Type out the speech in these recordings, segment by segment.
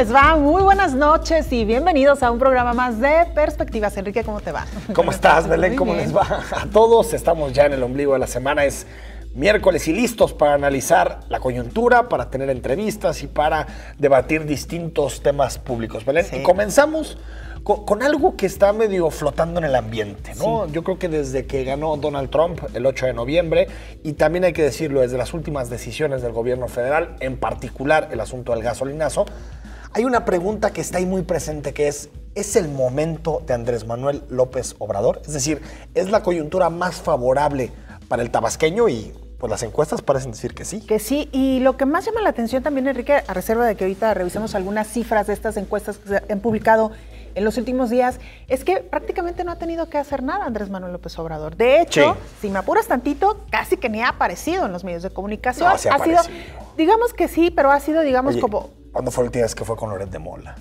les va? Muy buenas noches y bienvenidos a un programa más de Perspectivas. Enrique, ¿cómo te va? ¿Cómo estás, Belén? Muy ¿Cómo bien. les va a todos? Estamos ya en el ombligo de la semana, es miércoles y listos para analizar la coyuntura, para tener entrevistas y para debatir distintos temas públicos, Belén. Sí. Y comenzamos con algo que está medio flotando en el ambiente, ¿no? Sí. Yo creo que desde que ganó Donald Trump el 8 de noviembre, y también hay que decirlo, desde las últimas decisiones del gobierno federal, en particular el asunto del gasolinazo, hay una pregunta que está ahí muy presente, que ¿es el momento de Andrés Manuel López Obrador? Es decir, ¿es la coyuntura más favorable para el tabasqueño? Y pues las encuestas parecen decir que sí. Que sí, y lo que más llama la atención también, Enrique, a reserva de que ahorita revisemos algunas cifras de estas encuestas que se han publicado en los últimos días, es que prácticamente no ha tenido que hacer nada Andrés Manuel López Obrador. De hecho, Sí. si me apuras tantito, casi que ni ha aparecido en los medios de comunicación. No, sí ha sido, aparecido. digamos que sí, pero ha sido, digamos, Oye, como... ¿cuándo fue la última vez que fue con Loret de Mola?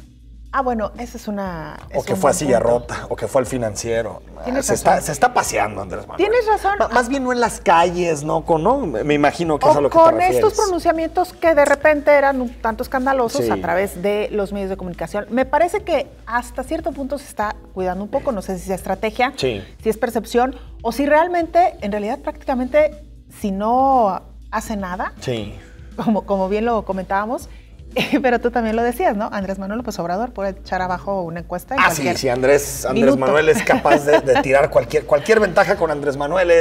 Ah, bueno, esa es una... O es que un fue a buen Silla punto. Rota, o que fue al Financiero. Tienes Se razón. está paseando Andrés Manuel. Tienes razón. Más bien no en las calles, ¿no? Me imagino que es a O lo que te con refieres. estos pronunciamientos que de repente eran un tanto escandalosos Sí. a través de los medios de comunicación. Me parece que hasta cierto punto se está cuidando un poco, no sé si es estrategia, Sí. si es percepción, o si realmente, en realidad prácticamente, si no hace nada, Sí. como bien lo comentábamos, pero tú también lo decías, ¿no? Andrés Manuel López Obrador puede echar abajo una encuesta en cualquier Sí, Andrés minuto. Manuel es capaz de tirar cualquier ventaja con Andrés Manuel.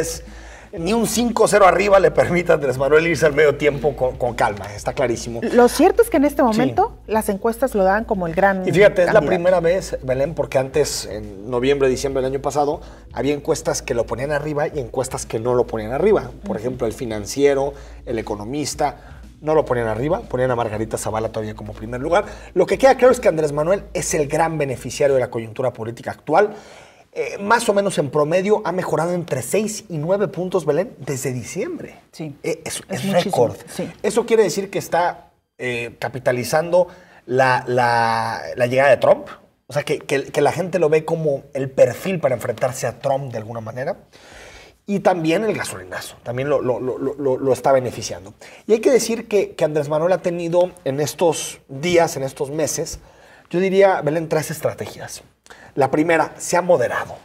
Ni un 5-0 arriba le permite a Andrés Manuel irse al medio tiempo con calma, está clarísimo. Lo cierto es que en este momento las encuestas lo dan como el gran Y fíjate, es la candidato. primera vez, Belén, porque antes, en noviembre, diciembre del año pasado, había encuestas que lo ponían arriba y encuestas que no lo ponían arriba. Por ejemplo, el Financiero, el Economista, no lo ponían arriba, ponían a Margarita Zavala todavía como primer lugar. Lo que queda claro es que Andrés Manuel es el gran beneficiario de la coyuntura política actual. Más o menos en promedio ha mejorado entre 6 y 9 puntos, Belén, desde diciembre. Sí. Es muchísimo, récord. sí. Eso quiere decir que está capitalizando la llegada de Trump. O sea, que la gente lo ve como el perfil para enfrentarse a Trump de alguna manera. Y también el gasolinazo, también lo está beneficiando. Y hay que decir que Andrés Manuel ha tenido en estos días, en estos meses, yo diría, Belén, 3 estrategias. La primera, se ha moderado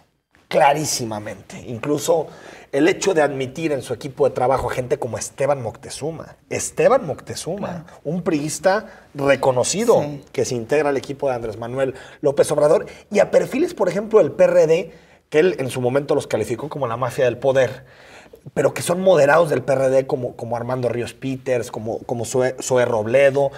clarísimamente. Incluso el hecho de admitir en su equipo de trabajo a gente como Esteban Moctezuma, claro, un priista reconocido, Sí, que se integra al equipo de Andrés Manuel López Obrador, y a perfiles, por ejemplo, del PRD, que él en su momento los calificó como la mafia del poder, pero que son moderados del PRD, como Armando Ríos Peters, como Zoé Robledo.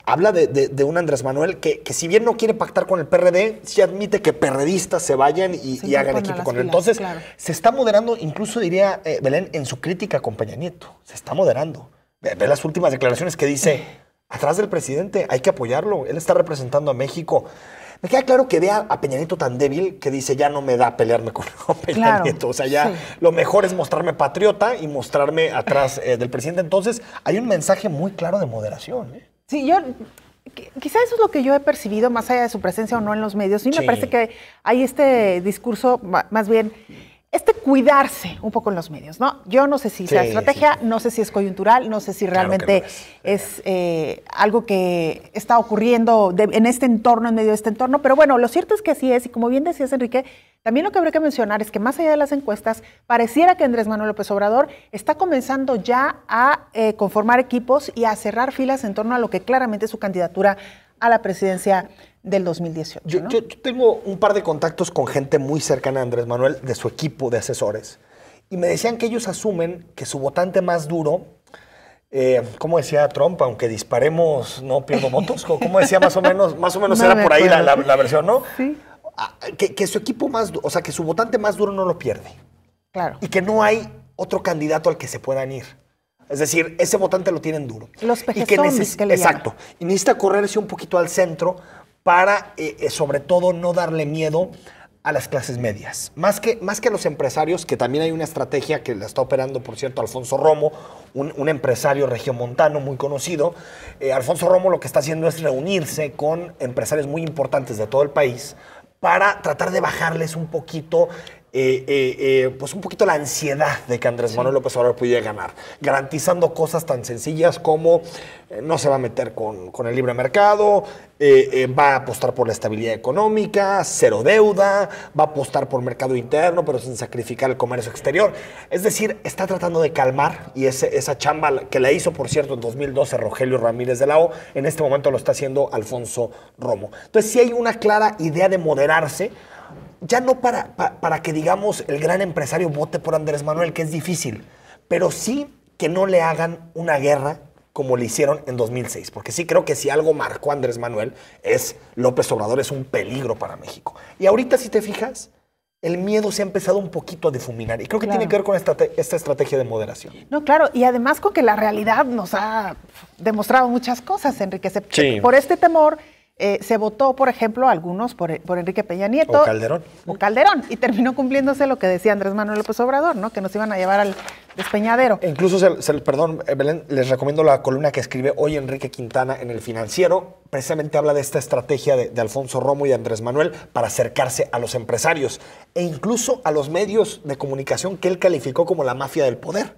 Habla de un Andrés Manuel que si bien no quiere pactar con el PRD, sí admite que perredistas se vayan y hagan equipo con él. Entonces, claro. se está moderando, incluso diría Belén, en su crítica con Peña Nieto. Se está moderando. Ve las últimas declaraciones que dice, atrás del presidente, hay que apoyarlo. Él está representando a México. Me queda claro que vea a Peña Nieto tan débil que dice, ya no me da pelearme con Peña Claro, Nieto. O sea, ya sí. lo mejor es mostrarme patriota y mostrarme atrás del presidente. Entonces, hay un mensaje muy claro de moderación, ¿eh? Sí, quizá eso es lo que yo he percibido, más allá de su presencia o no en los medios. Sí, me Sí. parece que hay este discurso, más bien, cuidarse un poco en los medios, ¿no? Yo no sé si sea Sí, estrategia, sí. no sé si es coyuntural, no sé si Claro que realmente lo es algo que está ocurriendo en este entorno, en medio de este entorno, pero bueno, lo cierto es que así es, y como bien decías, Enrique, también lo que habría que mencionar es que más allá de las encuestas, pareciera que Andrés Manuel López Obrador está comenzando ya a conformar equipos y a cerrar filas en torno a lo que claramente es su candidatura a la presidencia del 2018. ¿no? Yo tengo un par de contactos con gente muy cercana a Andrés Manuel, de su equipo de asesores, y me decían que ellos asumen que su votante más duro, ¿cómo decía Trump? Aunque disparemos, no pierdo votos. ¿Cómo decía más o menos No era me por ahí acuerdo. la versión, ¿no? Sí. Que su equipo o sea, que su votante más duro no lo pierde. Claro. Y que no hay otro candidato al que se puedan ir. Es decir, ese votante lo tienen duro. Los Y pejezombis que le llaman. Exacto. Y necesita correrse un poquito al centro para, sobre todo, no darle miedo a las clases medias. Más que a los empresarios, que también hay una estrategia que la está operando, por cierto, Alfonso Romo, un empresario regiomontano muy conocido. Alfonso Romo lo que está haciendo es reunirse con empresarios muy importantes de todo el país para tratar de bajarles un poquito pues un poquito la ansiedad de que Andrés Manuel López Obrador pudiera ganar, garantizando cosas tan sencillas como no se va a meter con el libre mercado, va a apostar por la estabilidad económica, cero deuda, va a apostar por mercado interno, pero sin sacrificar el comercio exterior. Es decir, está tratando de calmar, y esa chamba que la hizo, por cierto, en 2012 Rogelio Ramírez de la O, en este momento lo está haciendo Alfonso Romo. Entonces, sí hay una clara idea de moderarse, ya no para que, digamos, el gran empresario vote por Andrés Manuel, que es difícil, pero sí que no le hagan una guerra como le hicieron en 2006, porque sí creo que si algo marcó a Andrés Manuel es López Obrador es un peligro para México. Y ahorita, si te fijas, el miedo se ha empezado un poquito a difuminar, y creo que tiene que ver con esta estrategia de moderación. No, claro, y además con que la realidad nos ha demostrado muchas cosas, Enrique. Sí. Por este temor se votó, por ejemplo, algunos por Enrique Peña Nieto. O Calderón. O Calderón, y terminó cumpliéndose lo que decía Andrés Manuel López Obrador, ¿no? Que nos iban a llevar al despeñadero. E incluso, perdón, Belén, les recomiendo la columna que escribe hoy Enrique Quintana en El Financiero. Precisamente habla de esta estrategia de Alfonso Romo y de Andrés Manuel para acercarse a los empresarios e incluso a los medios de comunicación que él calificó como la mafia del poder.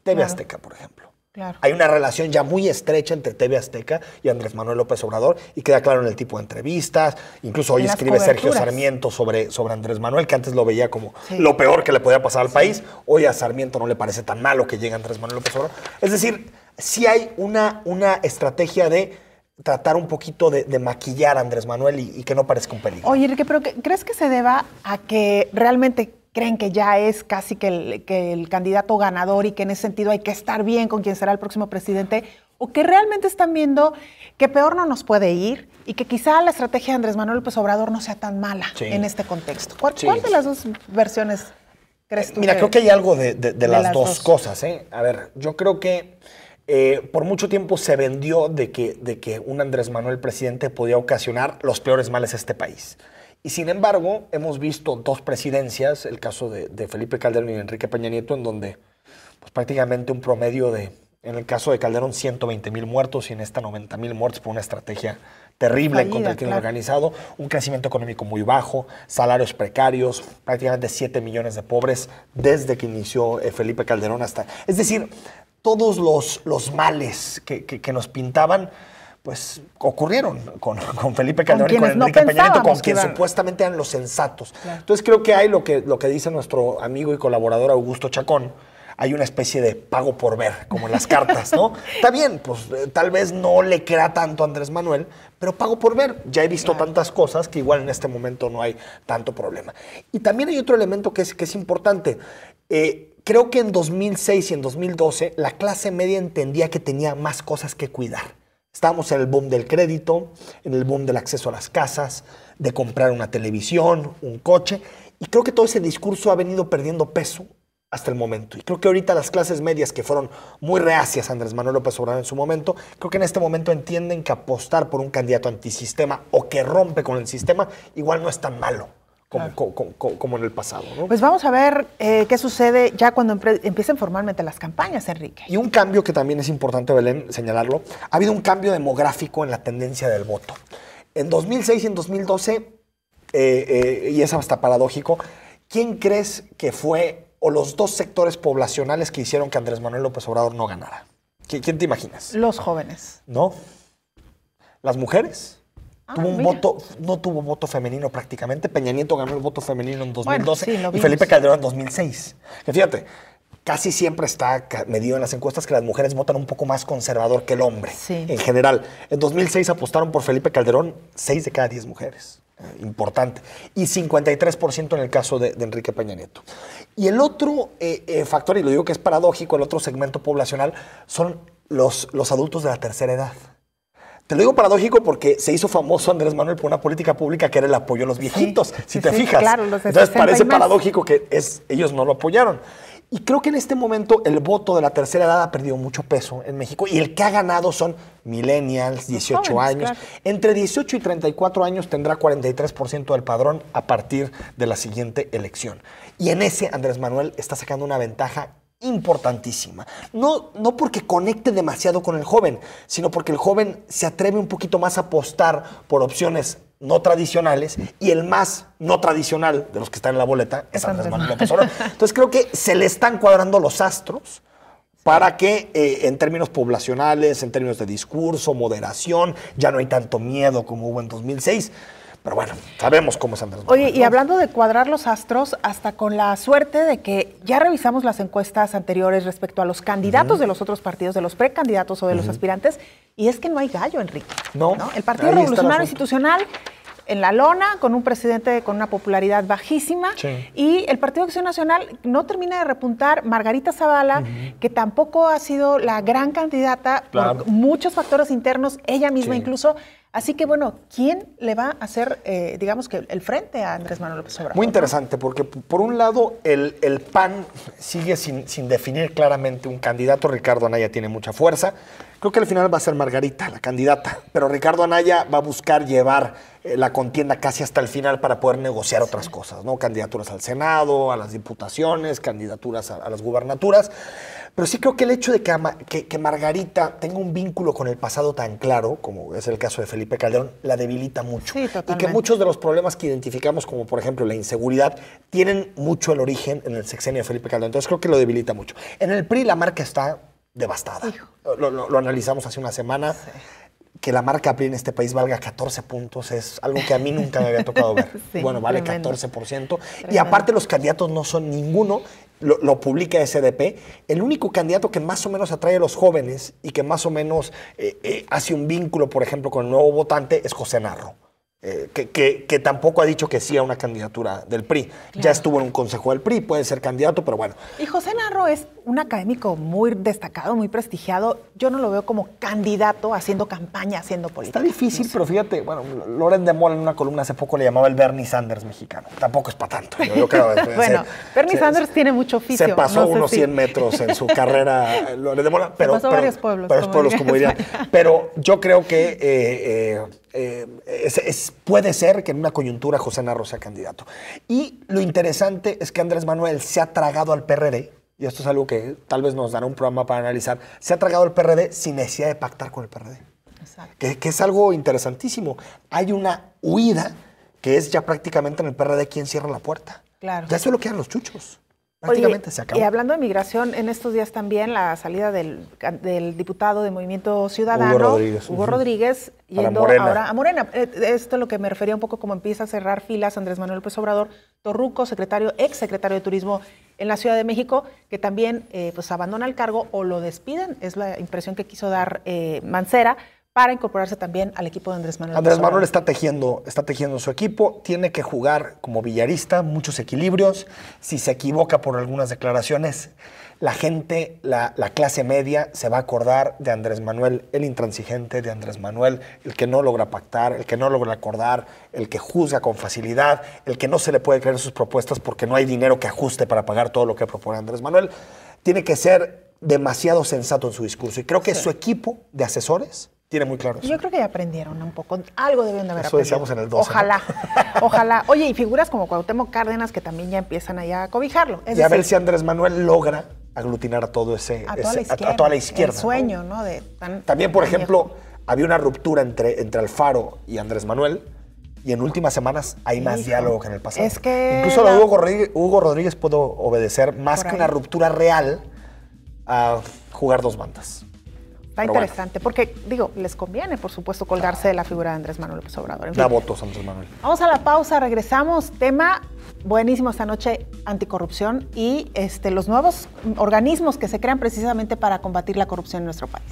TV Azteca, por ejemplo. Claro. Hay una relación ya muy estrecha entre TV Azteca y Andrés Manuel López Obrador, y queda claro en el tipo de entrevistas. Incluso hoy escribe Sergio Sarmiento sobre Andrés Manuel, que antes lo veía como lo peor que le podía pasar al país. Hoy a Sarmiento no le parece tan malo que llegue Andrés Manuel López Obrador. Es decir, sí hay una estrategia de tratar un poquito de maquillar a Andrés Manuel y que no parezca un peligro. Oye, Enrique, pero ¿crees que se deba a que realmente creen que ya es casi que el candidato ganador y que en ese sentido hay que estar bien con quien será el próximo presidente? ¿O que realmente están viendo que peor no nos puede ir y que quizá la estrategia de Andrés Manuel López Obrador no sea tan mala en este contexto? ¿Cuál de las dos versiones crees tú? Mira, creo que hay algo de las dos cosas. A ver, yo creo que por mucho tiempo se vendió de que un Andrés Manuel presidente podía ocasionar los peores males a este país. Y sin embargo, hemos visto dos presidencias, el caso de Felipe Calderón y de Enrique Peña Nieto, en donde pues, prácticamente un promedio en el caso de Calderón, 120,000 muertos, y en esta 90,000 muertos por una estrategia terrible contra el crimen organizado, un crecimiento económico muy bajo, salarios precarios, prácticamente 7 millones de pobres desde que inició Felipe Calderón hasta... Es decir, todos los males que nos pintaban, pues ocurrieron con Felipe Calderón y con Enrique Peña Nieto, con quien supuestamente eran los sensatos. Claro. Entonces creo que hay lo que dice nuestro amigo y colaborador Augusto Chacón, hay una especie de pago por ver, como en las cartas, ¿no? Está bien, pues tal vez no le crea tanto a Andrés Manuel, pero pago por ver. Ya he visto tantas cosas que igual en este momento no hay tanto problema. Y también hay otro elemento que es importante. Creo que en 2006 y en 2012 la clase media entendía que tenía más cosas que cuidar. Estábamos en el boom del crédito, en el boom del acceso a las casas, de comprar una televisión, un coche, y creo que todo ese discurso ha venido perdiendo peso hasta el momento. Y creo que ahorita las clases medias, que fueron muy reacias a Andrés Manuel López Obrador en su momento, creo que en este momento entienden que apostar por un candidato antisistema o que rompe con el sistema igual no es tan malo como en el pasado, ¿no? Pues vamos a ver qué sucede ya cuando empiecen formalmente las campañas, Enrique. Y un cambio que también es importante, Belén, señalarlo, ha habido un cambio demográfico en la tendencia del voto. En 2006 y en 2012, y es hasta paradójico, ¿quién crees que fue o los dos sectores poblacionales que hicieron que Andrés Manuel López Obrador no ganara? ¿Quién te imaginas? Los jóvenes. ¿No? ¿Las mujeres? No tuvo voto femenino prácticamente. Peña Nieto ganó el voto femenino en 2012 y Felipe Calderón en 2006. Que fíjate, casi siempre está medido en las encuestas que las mujeres votan un poco más conservador que el hombre, en general. En 2006 apostaron por Felipe Calderón 6 de cada 10 mujeres. Importante. Y 53% en el caso de Enrique Peña Nieto. Y el otro factor, y lo digo que es paradójico, el otro segmento poblacional son los adultos de la tercera edad. Te lo digo paradójico porque se hizo famoso Andrés Manuel por una política pública que era el apoyo a los viejitos, si te fijas. Claro, los de Entonces parece paradójico que ellos no lo apoyaron. Y creo que en este momento el voto de la tercera edad ha perdido mucho peso en México, y el que ha ganado son millennials, 18 años. Claro. Entre 18 y 34 años tendrá 43% del padrón a partir de la siguiente elección. Y en ese Andrés Manuel está sacando una ventaja importantísima. No porque conecte demasiado con el joven, sino porque el joven se atreve un poquito más a apostar por opciones no tradicionales y el más no tradicional de los que están en la boleta es Andrés Manuel López Obrador. Entonces creo que se le están cuadrando los astros para que en términos poblacionales, en términos de discurso, moderación, ya no hay tanto miedo como hubo en 2006. Pero bueno, sabemos cómo es Andrés Manuel. Oye, y hablando de cuadrar los astros, hasta con la suerte de que ya revisamos las encuestas anteriores respecto a los candidatos de los otros partidos, de los precandidatos o de los aspirantes, y es que no hay gallo, Enrique. No. El Partido Revolucionario Institucional en la lona, con un presidente con una popularidad bajísima, y el Partido de Acción Nacional no termina de repuntar. Margarita Zavala, que tampoco ha sido la gran candidata por muchos factores internos, ella misma incluso. Así que, bueno, ¿quién le va a hacer, digamos que, el frente a Andrés Manuel López Obrador? Muy interesante, porque por un lado el PAN sigue sin definir claramente un candidato. Ricardo Anaya tiene mucha fuerza. Creo que al final va a ser Margarita la candidata, pero Ricardo Anaya va a buscar llevar la contienda casi hasta el final para poder negociar otras cosas, ¿no? Candidaturas al Senado, a las diputaciones, candidaturas a las gubernaturas. Pero sí creo que el hecho de que Margarita tenga un vínculo con el pasado tan claro, como es el caso de Felipe Calderón, la debilita mucho. Sí, totalmente. Y que muchos de los problemas que identificamos, como por ejemplo la inseguridad, tienen mucho el origen en el sexenio de Felipe Calderón. Entonces creo que lo debilita mucho. En el PRI la marca está devastada. Lo analizamos hace una semana. Sí. Que la marca PRI en este país valga 14 puntos es algo que a mí nunca me había tocado ver. Bueno, vale tremendo. 14%. Tremendo. Y aparte los candidatos no son ninguno, lo publica SDP, el único candidato que más o menos atrae a los jóvenes y que más o menos hace un vínculo, por ejemplo, con el nuevo votante es José Narro. Que tampoco ha dicho que sí a una candidatura del PRI. Claro. Ya estuvo en un consejo del PRI, puede ser candidato, pero bueno. Y José Narro es un académico muy destacado, muy prestigiado. Yo no lo veo como candidato haciendo campaña, haciendo política. Está difícil, pero fíjate, bueno, Loren de Mola en una columna hace poco le llamaba el Bernie Sanders mexicano. Tampoco es para tanto. Yo creo, bueno, Bernie Sanders tiene mucho oficio. Se pasó unos 100 metros en su carrera Loren de Mola. Pero, pasó varios pueblos. Varios pueblos, como dirían. Pero yo creo que puede ser que en una coyuntura José Narro sea candidato. Y lo interesante es que Andrés Manuel se ha tragado al PRD, y esto es algo que tal vez nos dará un programa para analizar, se ha tragado al PRD sin necesidad de pactar con el PRD. Exacto. Que es algo interesantísimo. Hay una huida que es ya prácticamente en el PRD quien cierra la puerta. Claro. Ya solo quedan los chuchos. Prácticamente se acabó. Y hablando de migración, en estos días también la salida del diputado de Movimiento Ciudadano, Hugo Rodríguez, yendo ahora a Morena. Esto es lo que me refería un poco como empieza a cerrar filas Andrés Manuel López Obrador, Torruco, ex secretario de Turismo en la Ciudad de México, que también pues abandona el cargo o lo despiden, es la impresión que quiso dar Mancera, para incorporarse también al equipo de Andrés Manuel. Andrés Manuel está tejiendo su equipo, tiene que jugar como billarista, muchos equilibrios. Si se equivoca por algunas declaraciones, la gente, la clase media, se va a acordar de Andrés Manuel, el intransigente, de Andrés Manuel, el que no logra pactar, el que no logra acordar, el que juzga con facilidad, el que no se le puede creer sus propuestas porque no hay dinero que ajuste para pagar todo lo que propone Andrés Manuel. Tiene que ser demasiado sensato en su discurso. Y creo que su equipo de asesores tiene muy claro eso. Yo creo que ya aprendieron un poco. Algo deben de haber eso aprendido. Decíamos en el 12. Ojalá, ¿no? Ojalá. Oye, y figuras como Cuauhtémoc Cárdenas que también ya empiezan allá a cobijarlo. Es decir, a ver si Andrés Manuel logra aglutinar a todo a toda la izquierda. El sueño, ¿no? También, por ejemplo, había una ruptura entre Alfaro y Andrés Manuel, y en últimas semanas hay más diálogo que en el pasado. Es que incluso Hugo Rodríguez puede obedecer más que una ruptura real a jugar dos bandas. Está interesante, porque, les conviene, por supuesto, colgarse de la figura de Andrés Manuel López Obrador. En fin. Da votos, Andrés Manuel. Vamos a la pausa, regresamos. Tema buenísimo esta noche, anticorrupción y los nuevos organismos que se crean precisamente para combatir la corrupción en nuestro país.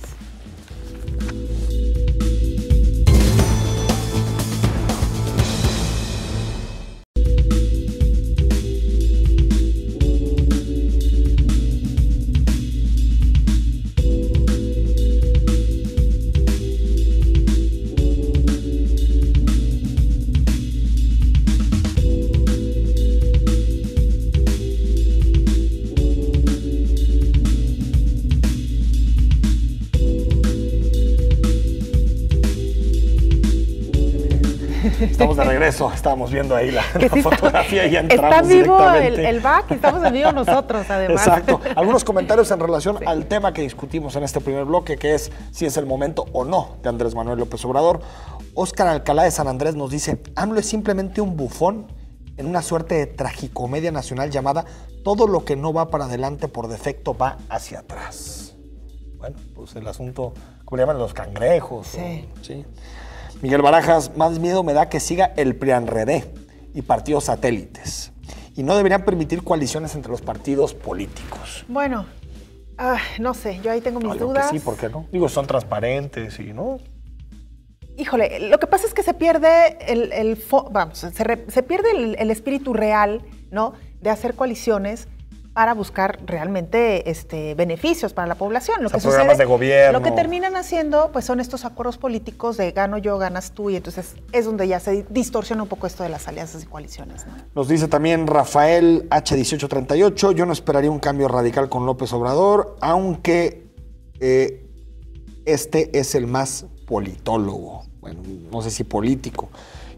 Estamos de regreso, estábamos viendo ahí la fotografía y ya entramos está vivo directamente. el back y estamos en vivo nosotros, además. Exacto. Algunos comentarios en relación al tema que discutimos en este primer bloque, que es si es el momento o no de Andrés Manuel López Obrador. Óscar Alcalá de San Andrés nos dice, AMLO es simplemente un bufón en una suerte de tragicomedia nacional llamada Todo lo que no va para adelante por defecto va hacia atrás. Bueno, pues el asunto, ¿cómo le llaman? Los cangrejos. Sí. Sí. Miguel Barajas, más miedo me da que siga el PRIANREDE y partidos satélites. Y no deberían permitir coaliciones entre los partidos políticos. Bueno, no sé, yo ahí tengo mis Algo dudas. que sí, ¿por qué no? Digo, son transparentes y no. Híjole, lo que pasa es que se pierde se pierde el espíritu real, ¿no? De hacer coaliciones para buscar realmente beneficios para la población. Lo que programas sucede, de gobierno. Lo que terminan haciendo, pues, son estos acuerdos políticos de gano yo, ganas tú, y entonces es donde ya se distorsiona un poco esto de las alianzas y coaliciones, ¿no? Nos dice también Rafael H1838, yo no esperaría un cambio radical con López Obrador, aunque este es el más politólogo. Bueno, no sé si político.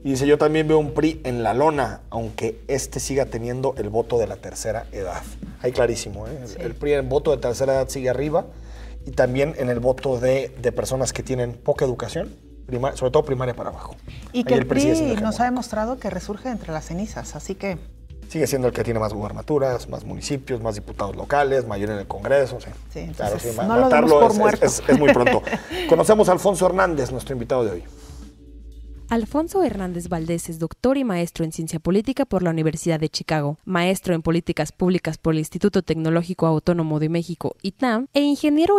Y dice, yo también veo un PRI en la lona, aunque siga teniendo el voto de la tercera edad. Ahí clarísimo, ¿eh? Sí. El PRI en voto de tercera edad sigue arriba y también en el voto de personas que tienen poca educación, sobre todo primaria para abajo. Y ahí que el PRI nos ha demostrado que resurge entre las cenizas, así que... Sigue siendo el que tiene más gubernaturas, más municipios, más diputados locales, mayor en el Congreso. Sí, sí, claro, sí, no lo demos por muerto. Es muy pronto. Conocemos a Alfonso Hernández, nuestro invitado de hoy. Alfonso Hernández Valdés es doctor y maestro en Ciencia Política por la Universidad de Chicago, maestro en Políticas Públicas por el Instituto Tecnológico Autónomo de México, ITAM, e ingeniero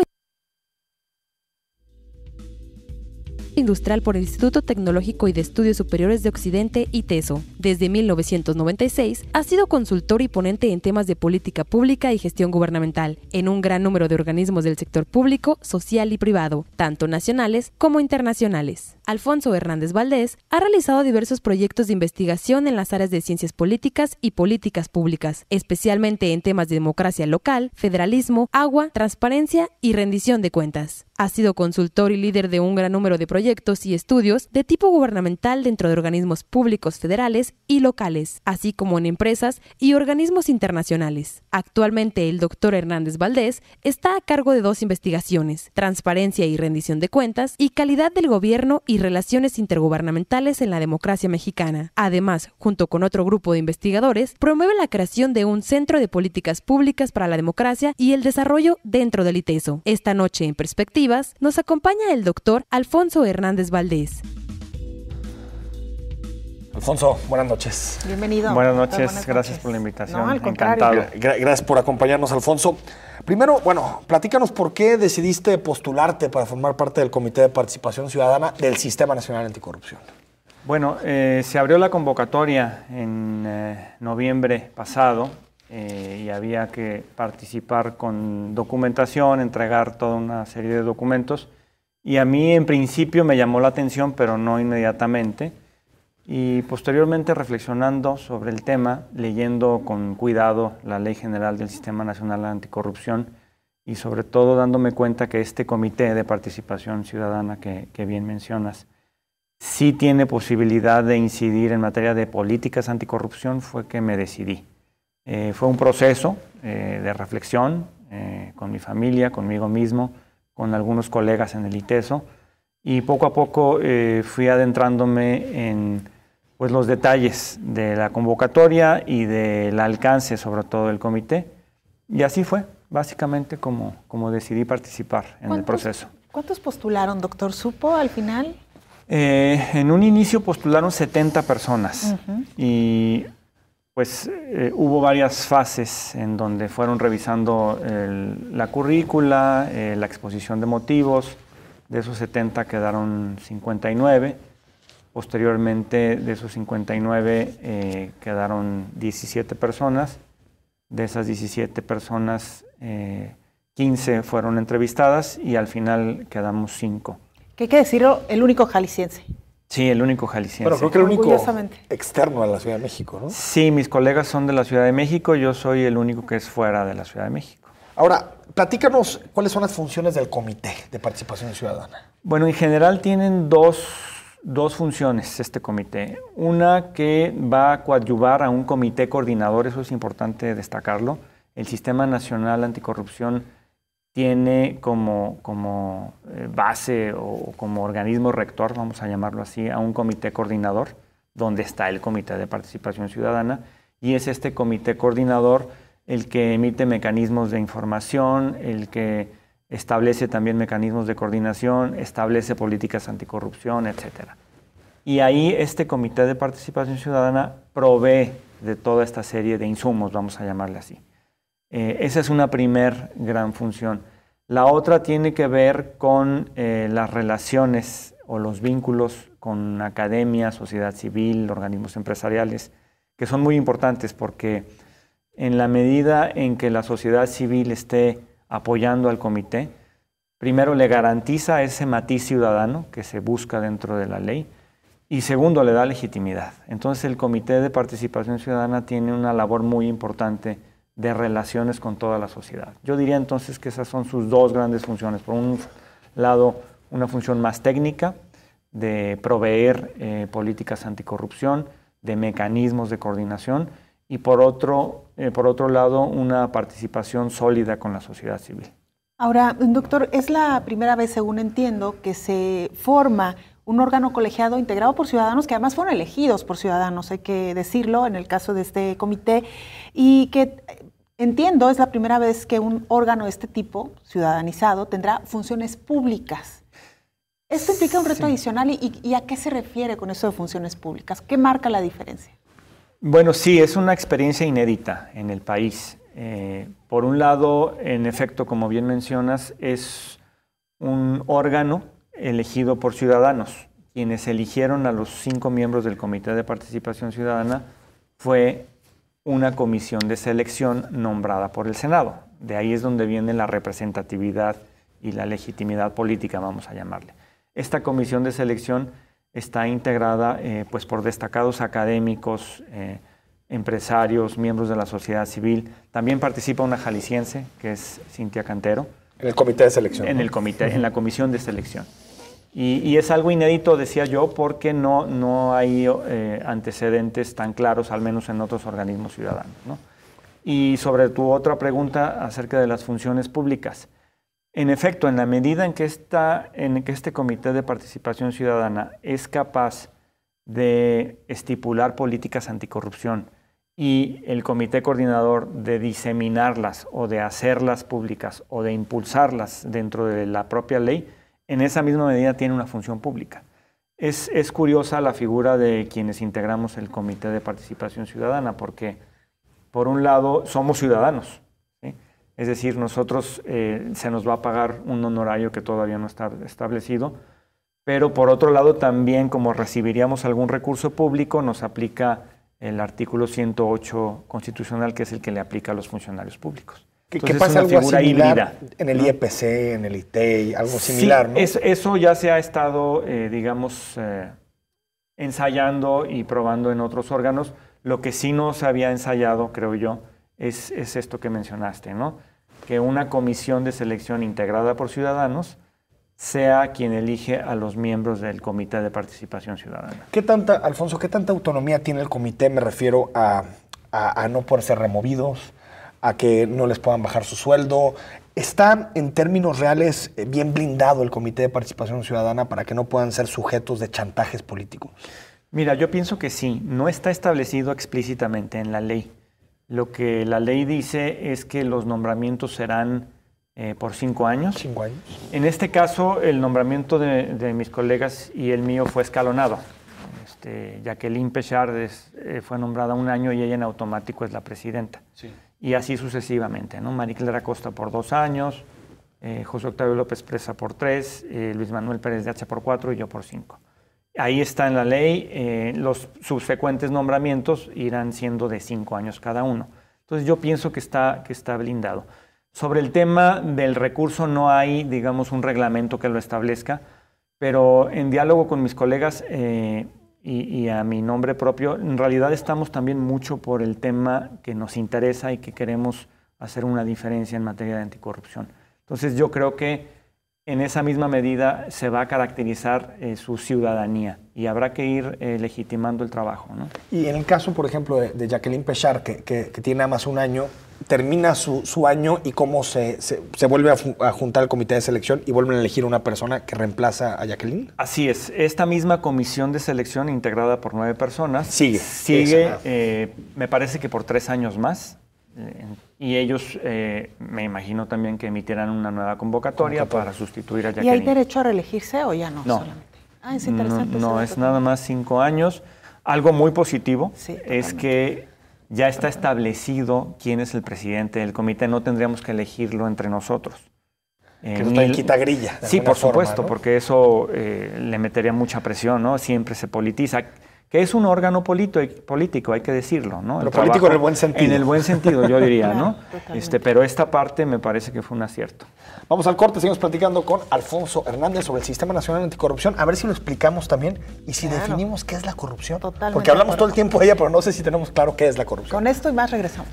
industrial por el Instituto Tecnológico y de Estudios Superiores de Occidente, ITESO. Desde 1996 ha sido consultor y ponente en temas de política pública y gestión gubernamental en un gran número de organismos del sector público, social y privado, tanto nacionales como internacionales. Alfonso Hernández Valdés ha realizado diversos proyectos de investigación en las áreas de ciencias políticas y políticas públicas, especialmente en temas de democracia local, federalismo, agua, transparencia y rendición de cuentas. Ha sido consultor y líder de un gran número de proyectos y estudios de tipo gubernamental dentro de organismos públicos federales y locales, así como en empresas y organismos internacionales. Actualmente, el doctor Hernández Valdés está a cargo de 2 investigaciones: transparencia y rendición de cuentas y calidad del gobierno y relaciones intergubernamentales en la democracia mexicana. Además, junto con otro grupo de investigadores, promueve la creación de un Centro de Políticas Públicas para la Democracia y el Desarrollo dentro del ITESO. Esta noche, en Perspectivas, nos acompaña el doctor Alfonso Hernández Valdés. Alfonso, buenas noches. Bienvenido. Buenas noches, gracias por la invitación. No, al contrario. Encantado. Gracias por acompañarnos, Alfonso. Primero, platícanos por qué decidiste postularte para formar parte del Comité de Participación Ciudadana del Sistema Nacional Anticorrupción. Bueno, se abrió la convocatoria en noviembre pasado y había que participar con documentación, entregar toda una serie de documentos. Y a mí en principio me llamó la atención, pero no inmediatamente. Y posteriormente, reflexionando sobre el tema, leyendo con cuidado la Ley General del Sistema Nacional Anticorrupción y sobre todo dándome cuenta que este Comité de Participación Ciudadana que bien mencionas sí tiene posibilidad de incidir en materia de políticas anticorrupción, fue que me decidí. Fue un proceso de reflexión con mi familia, conmigo mismo, con algunos colegas en el ITESO, y poco a poco fui adentrándome en los detalles de la convocatoria y del alcance, sobre todo, del comité. Y así fue, básicamente, como decidí participar en el proceso. ¿Cuántos postularon, doctor? ¿Supo al final? En un inicio postularon 70 personas. Y pues hubo varias fases en donde fueron revisando la currícula, la exposición de motivos. De esos 70 quedaron 59. Posteriormente, de esos 59 quedaron 17 personas. De esas 17 personas, 15 fueron entrevistadas y al final quedamos 5. ¿Qué hay que decirlo? El único jalisciense. Sí, el único jalisciense. Bueno, creo que el único externo a la Ciudad de México, ¿no? Sí, mis colegas son de la Ciudad de México, yo soy el único que es fuera de la Ciudad de México. Ahora, platícanos cuáles son las funciones del Comité de Participación Ciudadana. Bueno, en general tienen dos funciones este comité. Una que va a coadyuvar a un comité coordinador, eso es importante destacarlo. El Sistema Nacional Anticorrupción tiene como base o como organismo rector, vamos a llamarlo así, a un comité coordinador, donde está el Comité de Participación Ciudadana, y es este comité coordinador el que emite mecanismos de información, el que establece también mecanismos de coordinación, establece políticas anticorrupción, etcétera. Y ahí este Comité de Participación Ciudadana provee de toda esta serie de insumos, vamos a llamarle así. Esa es una primer gran función. La otra tiene que ver con las relaciones o los vínculos con academia, sociedad civil, organismos empresariales, que son muy importantes porque en la medida en que la sociedad civil esté apoyando al comité, primero le garantiza ese matiz ciudadano que se busca dentro de la ley y segundo le da legitimidad. Entonces el Comité de Participación Ciudadana tiene una labor muy importante de relaciones con toda la sociedad. Yo diría entonces que esas son sus dos grandes funciones. Por un lado, una función más técnica de proveer políticas anticorrupción, de mecanismos de coordinación y por otro lado, una participación sólida con la sociedad civil. Ahora, doctor, es la primera vez, según entiendo, que se forma un órgano colegiado integrado por ciudadanos que además fueron elegidos por ciudadanos, hay que decirlo, en el caso de este comité, y que entiendo es la primera vez que un órgano de este tipo, ciudadanizado, tendrá funciones públicas. ¿Esto implica un reto adicional y a qué se refiere con eso de funciones públicas? ¿Qué marca la diferencia? Bueno, sí, es una experiencia inédita en el país. Por un lado, en efecto, como bien mencionas, es un órgano elegido por ciudadanos. Quienes eligieron a los 5 miembros del Comité de Participación Ciudadana fue una comisión de selección nombrada por el Senado. De ahí es donde viene la representatividad y la legitimidad política, vamos a llamarle. Esta comisión de selección está integrada pues por destacados académicos, empresarios, miembros de la sociedad civil. También participa una jalisciense, que es Cintia Cantero. En el comité de selección. En el comité, en la comisión de selección. Y es algo inédito, decía yo, porque no hay antecedentes tan claros, al menos en otros organismos ciudadanos, ¿no? Y sobre tu otra pregunta acerca de las funciones públicas. En efecto, en la medida en que este Comité de Participación Ciudadana es capaz de estipular políticas anticorrupción y el comité coordinador de diseminarlas o de hacerlas públicas o de impulsarlas dentro de la propia ley, en esa misma medida tiene una función pública. Es curiosa la figura de quienes integramos el Comité de Participación Ciudadana porque, por un lado, somos ciudadanos, ¿sí? Es decir, nosotros se nos va a pagar un honorario que todavía no está establecido, pero por otro lado también, como recibiríamos algún recurso público, nos aplica el artículo 108 constitucional, que es el que le aplica a los funcionarios públicos. ¿Qué pasa algo similar híbrida, en el IEPC, en el ITEI, algo similar, ¿no? Eso ya se ha estado, ensayando y probando en otros órganos. Lo que sí no se había ensayado, creo yo, es esto que mencionaste, ¿no? Que una comisión de selección integrada por ciudadanos sea quien elige a los miembros del Comité de Participación Ciudadana. Alfonso, ¿qué tanta autonomía tiene el comité? Me refiero a no poder ser removidos, a que no les puedan bajar su sueldo. ¿Está en términos reales bien blindado el Comité de Participación Ciudadana para que no puedan ser sujetos de chantajes políticos? Mira, yo pienso que sí. No está establecido explícitamente en la ley. Lo que la ley dice es que los nombramientos serán por 5 años. 5 años. En este caso, el nombramiento de mis colegas y el mío fue escalonado. Jacqueline Pechard fue nombrada 1 año y ella en automático es la presidenta. Sí. Y así sucesivamente, ¿no? María Clara Costa por 2 años, José Octavio López Presa por 3, Luis Manuel Pérez de Hacha por 4 y yo por 5. Ahí está en la ley, los subsecuentes nombramientos irán siendo de 5 años cada uno. Entonces yo pienso que está blindado. Sobre el tema del recurso no hay, digamos, un reglamento que lo establezca, pero en diálogo con mis colegas y a mi nombre propio, en realidad estamos también mucho por el tema que nos interesa y que queremos hacer una diferencia en materia de anticorrupción. Entonces yo creo que en esa misma medida se va a caracterizar su ciudadanía y habrá que ir legitimando el trabajo, ¿no? Y en el caso, por ejemplo, de Jacqueline Pechard, que tiene nada más 1 año, termina su año y cómo se vuelve a juntar el comité de selección y vuelven a elegir una persona que reemplaza a Jacqueline. Así es. Esta misma comisión de selección integrada por 9 personas sigue me parece que por 3 años más. Y ellos, me imagino también que emitirán una nueva convocatoria para sustituir a Jacqueline. ¿Y hay derecho a reelegirse o ya no? No. Solamente? Ah, es interesante. No, es nada más 5 años. Algo muy positivo es que ya está establecido quién es el presidente del comité. No tendríamos que elegirlo entre nosotros. Que eso también quita grilla. Sí, por supuesto, ¿no? Porque eso le metería mucha presión, ¿no? Siempre se politiza. Que es un órgano político, hay que decirlo, ¿no? Pero político en el buen sentido. En el buen sentido, yo diría, Claro, ¿no? Pero esta parte me parece que fue un acierto. Vamos al corte, seguimos platicando con Alfonso Hernández sobre el Sistema Nacional Anticorrupción, a ver si lo explicamos también y si definimos qué es la corrupción. Totalmente. Porque hablamos todo el tiempo de ella, pero no sé si tenemos claro qué es la corrupción. Con esto y más regresamos.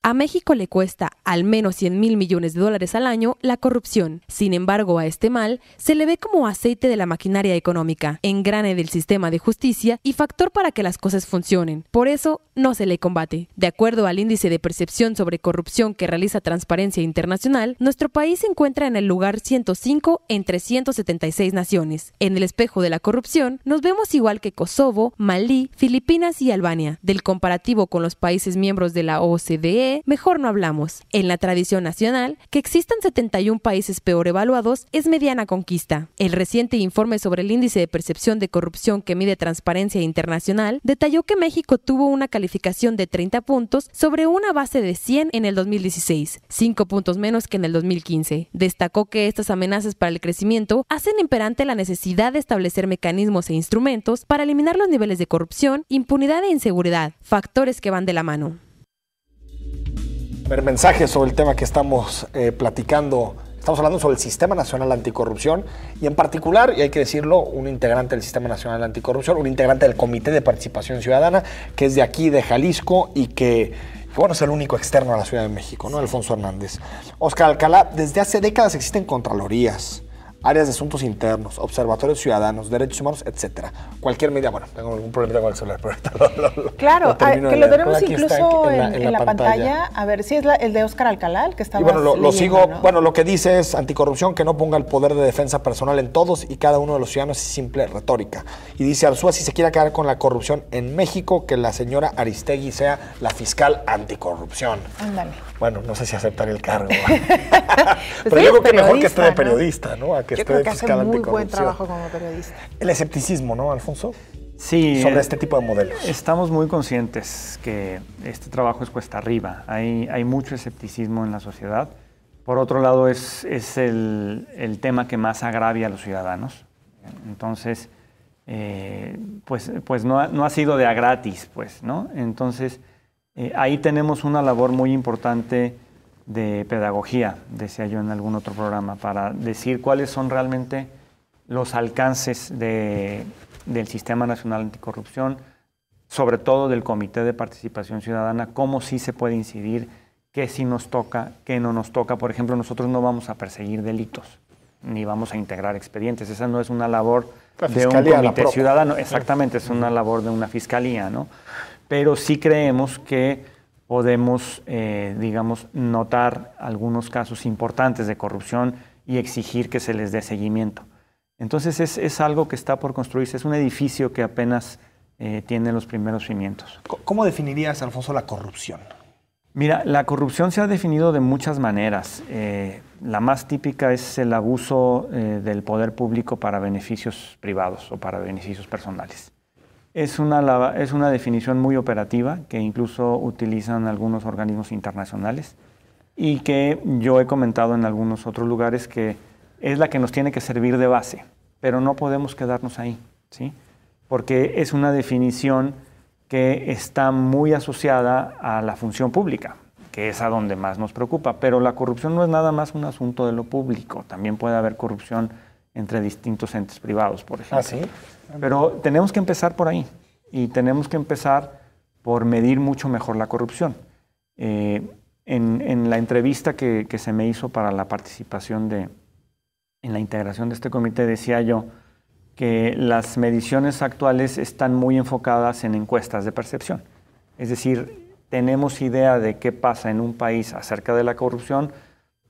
A México le cuesta al menos 100,000 millones de dólares al año la corrupción. Sin embargo, a este mal se le ve como aceite de la maquinaria económica, engrane del sistema de justicia y factor para que las cosas funcionen. Por eso, no se le combate. De acuerdo al índice de percepción sobre corrupción que realiza Transparencia Internacional, nuestro país se encuentra en el lugar 105 entre 176 naciones. En el espejo de la corrupción, nos vemos igual que Kosovo, Malí, Filipinas y Albania. Del comparativo con los países miembros de la OCDE, mejor no hablamos. En la tradición nacional, que existan 71 países peor evaluados es mediana conquista. El reciente informe sobre el índice de percepción de corrupción que mide Transparencia Internacional detalló que México tuvo una calificación de 30 puntos sobre una base de 100 en el 2016, 5 puntos menos que en el 2015. Destacó que estas amenazas para el crecimiento hacen imperante la necesidad de establecer mecanismos e instrumentos para eliminar los niveles de corrupción, impunidad e inseguridad, factores que van de la mano. Ver mensajes sobre el tema que estamos platicando. Estamos hablando sobre el Sistema Nacional Anticorrupción y en particular, y hay que decirlo, un integrante del Sistema Nacional Anticorrupción, un integrante del Comité de Participación Ciudadana, que es de aquí, de Jalisco, y que bueno, es el único externo a la Ciudad de México, ¿no? Alfonso Hernández. Óscar Alcalá, desde hace décadas existen contralorías, áreas de asuntos internos, observatorios ciudadanos, derechos humanos, etcétera. Cualquier medida, bueno, tengo algún problema con el celular, pero ahorita claro, que lo tenemos incluso en la pantalla. A ver, si es el de Óscar Alcalá, el que estaba. Y bueno, lo sigo, ¿no? Bueno, lo que dice es anticorrupción, que no ponga el poder de defensa personal en todos y cada uno de los ciudadanos, es simple retórica. Y dice Arzúa, si se quiere acabar con la corrupción en México, que la señora Aristegui sea la fiscal anticorrupción. Ándale. Bueno, no sé si aceptaré el cargo. Pues pero yo creo que mejor que esté de periodista, ¿no? A que yo esté creo de que fiscal hace muy anticorrupción. buen trabajo como periodista. El escepticismo, ¿no, Alfonso? Sí. Sobre este tipo de modelos. Estamos muy conscientes que este trabajo es cuesta arriba. Hay mucho escepticismo en la sociedad. Por otro lado, es el tema que más agravia a los ciudadanos. Entonces, pues no ha sido de a gratis, pues, ¿no? Entonces, ahí tenemos una labor muy importante de pedagogía, decía yo en algún otro programa, para decir cuáles son realmente los alcances del Sistema Nacional Anticorrupción, sobre todo del Comité de Participación Ciudadana, cómo sí se puede incidir, qué sí nos toca, qué no nos toca. Por ejemplo, nosotros no vamos a perseguir delitos, ni vamos a integrar expedientes. Esa no es una labor de un comité ciudadano. Exactamente, es una labor de una fiscalía, ¿no? Pero sí creemos que podemos, digamos, notar algunos casos importantes de corrupción y exigir que se les dé seguimiento. Entonces es algo que está por construirse, es un edificio que apenas tiene los primeros cimientos. ¿Cómo definirías, Alfonso, la corrupción? Mira, la corrupción se ha definido de muchas maneras. La más típica es el abuso del poder público para beneficios privados o para beneficios personales. Es una definición muy operativa que incluso utilizan algunos organismos internacionales y que yo he comentado en algunos otros lugares que es la que nos tiene que servir de base, pero no podemos quedarnos ahí, ¿sí? Porque es una definición que está muy asociada a la función pública, que es a donde más nos preocupa, pero la corrupción no es nada más un asunto de lo público, también puede haber corrupción entre distintos entes privados, por ejemplo. ¿Ah, sí? Pero tenemos que empezar por ahí y tenemos que empezar por medir mucho mejor la corrupción. En la entrevista que se me hizo para la participación en la integración de este comité, decía yo que las mediciones actuales están muy enfocadas en encuestas de percepción. Es decir, tenemos idea de qué pasa en un país acerca de la corrupción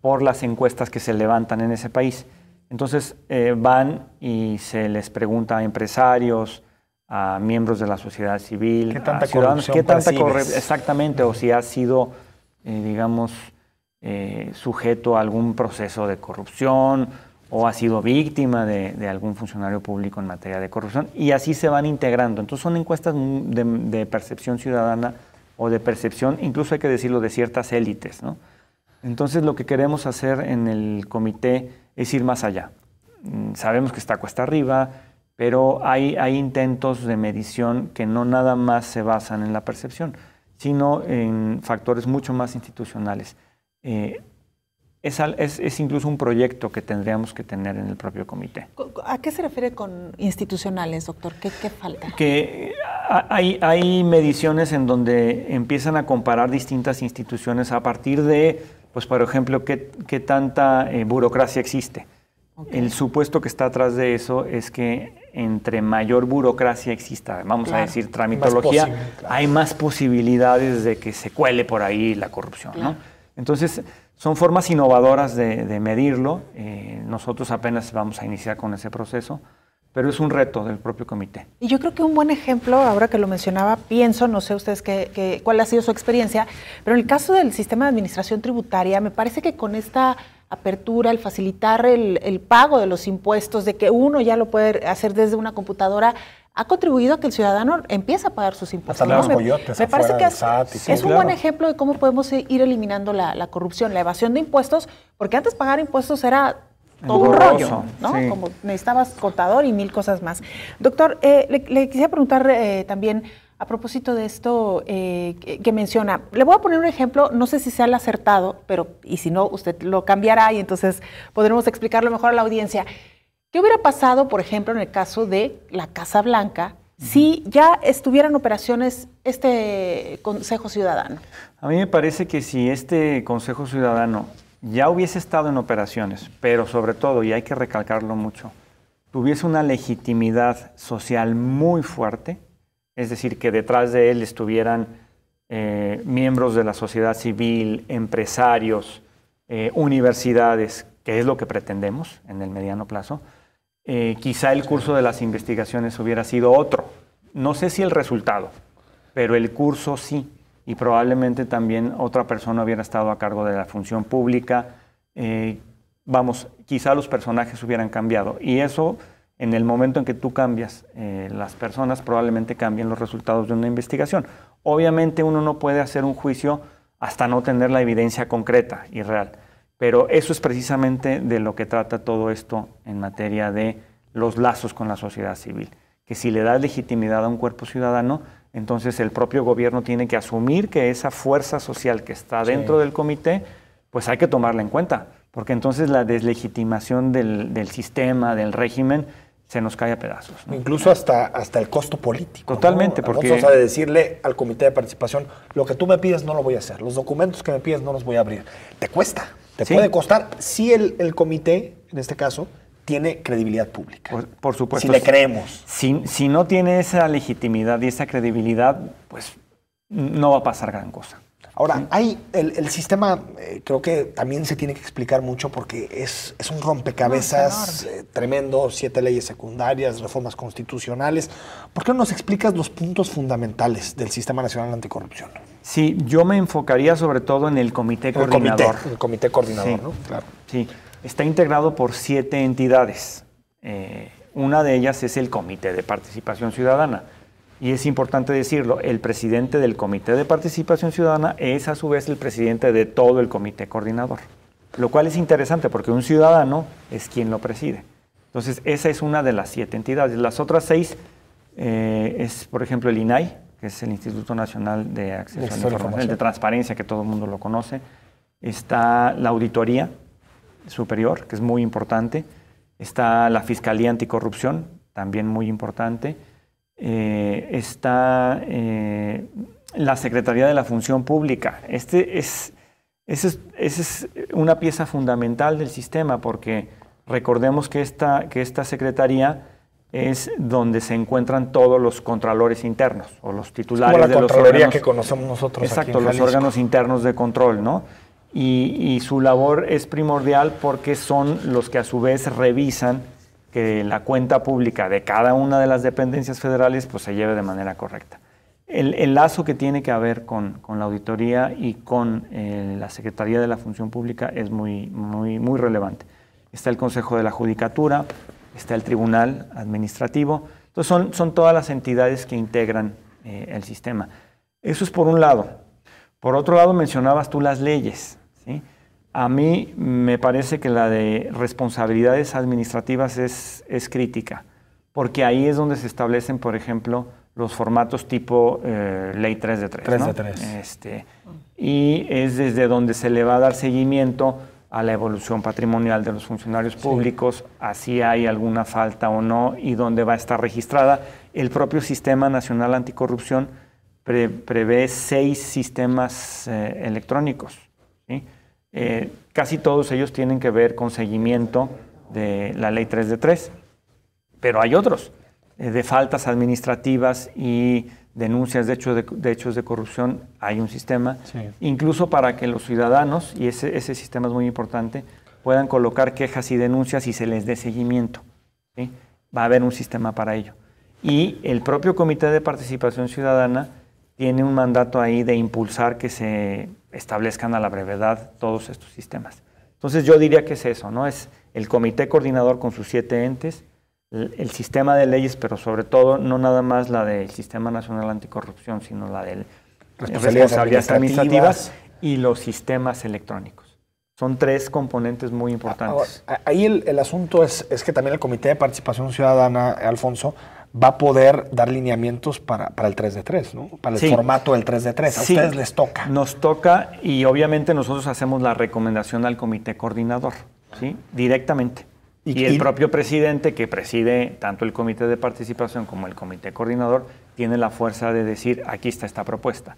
por las encuestas que se levantan en ese país. Entonces van y se les pregunta a empresarios, a miembros de la sociedad civil, ¿qué tanta a ciudadanos, corrupción percibes? exactamente, o si ha sido, digamos, sujeto a algún proceso de corrupción o ha sido víctima de algún funcionario público en materia de corrupción, y así se van integrando. Entonces son encuestas de percepción ciudadana o de percepción, incluso hay que decirlo, de ciertas élites, ¿no? Entonces lo que queremos hacer en el comité es ir más allá. Sabemos que está cuesta arriba, pero hay intentos de medición que no nada más se basan en la percepción, sino en factores mucho más institucionales. Es incluso un proyecto que tendríamos que tener en el propio comité. ¿A qué se refiere con institucionales, doctor? ¿Qué falta? Que hay mediciones en donde empiezan a comparar distintas instituciones a partir de, pues por ejemplo, qué tanta burocracia existe. Okay. El supuesto que está atrás de eso es que entre mayor burocracia exista, vamos a decir tramitología, hay más posibilidades de que se cuele por ahí la corrupción, ¿no? Entonces, son formas innovadoras de medirlo. Nosotros apenas vamos a iniciar con ese proceso, pero es un reto del propio comité. Y yo creo que un buen ejemplo, ahora que lo mencionaba, pienso, no sé ustedes cuál ha sido su experiencia, pero en el caso del sistema de administración tributaria, me parece que con esta apertura, el facilitar el pago de los impuestos, de que uno ya lo puede hacer desde una computadora, ha contribuido a que el ciudadano empiece a pagar sus impuestos. Hasta los coyotes me parece que SAT es un buen ejemplo de cómo podemos ir eliminando la corrupción, la evasión de impuestos, porque antes pagar impuestos era todo un rollo, ¿no? Sí. Como necesitabas contador y mil cosas más. Doctor, le quisiera preguntar también, a propósito de esto que menciona, le voy a poner un ejemplo, no sé si sea el acertado, pero y si no, usted lo cambiará y entonces podremos explicarlo mejor a la audiencia. ¿Qué hubiera pasado, por ejemplo, en el caso de la Casa Blanca, si ya estuviera en operaciones este Consejo Ciudadano? A mí me parece que si este Consejo Ciudadano ya hubiese estado en operaciones, pero sobre todo, y hay que recalcarlo mucho, tuviese una legitimidad social muy fuerte, es decir, que detrás de él estuvieran miembros de la sociedad civil, empresarios, universidades, que es lo que pretendemos en el mediano plazo, quizá el curso de las investigaciones hubiera sido otro. No sé si el resultado, pero el curso sí. Y probablemente también otra persona hubiera estado a cargo de la función pública. Quizá los personajes hubieran cambiado. Y eso, en el momento en que tú cambias las personas, probablemente cambien los resultados de una investigación. Obviamente uno no puede hacer un juicio hasta no tener la evidencia concreta y real. Pero eso es precisamente de lo que trata todo esto en materia de los lazos con la sociedad civil. Que si le das legitimidad a un cuerpo ciudadano, entonces el propio gobierno tiene que asumir que esa fuerza social que está dentro del comité, pues hay que tomarla en cuenta, porque entonces la deslegitimación del sistema, del régimen, se nos cae a pedazos, ¿no? Incluso hasta el costo político. Totalmente, ¿no? porque... Vamos a decirle al comité de participación, lo que tú me pides no lo voy a hacer, los documentos que me pides no los voy a abrir. Te cuesta, te puede costar si el comité, en este caso, tiene credibilidad pública. Por supuesto. Si le creemos. Si no tiene esa legitimidad y esa credibilidad, pues no va a pasar gran cosa. Ahora, hay el sistema, creo que también se tiene que explicar mucho porque es un rompecabezas tremendo, 7 leyes secundarias, reformas constitucionales. ¿Por qué no nos explicas los puntos fundamentales del Sistema Nacional Anticorrupción? Sí, yo me enfocaría sobre todo en el comité coordinador. El comité coordinador, sí, ¿no? Claro. Sí, está integrado por 7 entidades. Una de ellas es el Comité de Participación Ciudadana. Y es importante decirlo, el presidente del Comité de Participación Ciudadana es a su vez el presidente de todo el comité coordinador. Lo cual es interesante porque un ciudadano es quien lo preside. Entonces, esa es una de las 7 entidades. Las otras 6 es, por ejemplo, el INAI, que es el Instituto Nacional de Acceso a la Información, de Transparencia, que todo el mundo lo conoce. Está la Auditoría Superior, que es muy importante. Está la Fiscalía Anticorrupción, también muy importante. Está la Secretaría de la Función Pública. Este es Esa es una pieza fundamental del sistema, porque recordemos que esta secretaría es donde se encuentran todos los contralores internos o los titulares como la de los Contraloría órganos que conocemos nosotros. Exacto, aquí en los Jalisco. órganos internos de control, ¿no? Y su labor es primordial porque son los que a su vez revisan que la cuenta pública de cada una de las dependencias federales pues se lleve de manera correcta. El lazo que tiene que haber con la auditoría y con la Secretaría de la Función Pública es muy relevante. Está el Consejo de la Judicatura, está el Tribunal Administrativo. Entonces son todas las entidades que integran el sistema. Eso es por un lado. Por otro lado, mencionabas tú las leyes, ¿sí? A mí me parece que la de responsabilidades administrativas es crítica, porque ahí es donde se establecen, por ejemplo, los formatos tipo ley 3 de 3. 3 de 3. Y es desde donde se le va a dar seguimiento a la evolución patrimonial de los funcionarios públicos, así hay alguna falta o no, y donde va a estar registrada. El propio Sistema Nacional Anticorrupción prevé 6 sistemas electrónicos, ¿sí? Casi todos ellos tienen que ver con seguimiento de la ley 3 de 3, pero hay otros, de faltas administrativas y denuncias de hechos de corrupción, hay un sistema, incluso para que los ciudadanos, y ese sistema es muy importante, puedan colocar quejas y denuncias y se les dé seguimiento, ¿sí? Va a haber un sistema para ello. Y el propio Comité de Participación Ciudadana tiene un mandato ahí de impulsar que se establezcan a la brevedad todos estos sistemas. Entonces yo diría que es eso, ¿no? Es el comité coordinador con sus 7 entes, el sistema de leyes, pero sobre todo no nada más la del Sistema Nacional Anticorrupción, sino la de responsabilidades administrativas y los sistemas electrónicos. Son 3 componentes muy importantes. Ahora, ahí el asunto es que también el Comité de Participación Ciudadana, Alfonso, va a poder dar lineamientos para el 3 de 3, ¿no? Para el formato del 3 de 3. A ustedes les toca. Nos toca y obviamente nosotros hacemos la recomendación al comité coordinador, ¿sí? Directamente. Y el propio presidente, que preside tanto el comité de participación como el comité coordinador, tiene la fuerza de decir, aquí está esta propuesta.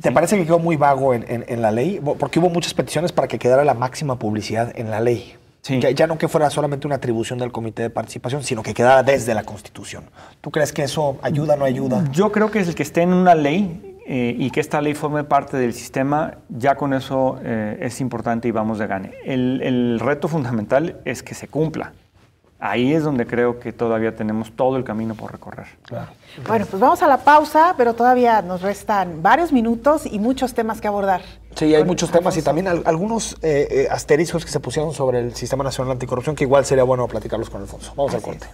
¿Te parece que quedó muy vago en la ley? Porque hubo muchas peticiones para que quedara la máxima publicidad en la ley. Sí. Ya no que fuera solamente una atribución del comité de participación, sino que quedara desde la Constitución. ¿Tú crees que eso ayuda o no ayuda? Yo creo que es el que esté en una ley y que esta ley forme parte del sistema, ya con eso es importante y vamos de gane. El reto fundamental es que se cumpla. Ahí es donde creo que todavía tenemos todo el camino por recorrer. Claro. Bueno, pues vamos a la pausa, pero todavía nos restan varios minutos y muchos temas que abordar. Sí, hay muchos temas y también algunos asteriscos que se pusieron sobre el Sistema Nacional Anticorrupción que igual sería bueno platicarlos con Alfonso. Vamos al corte.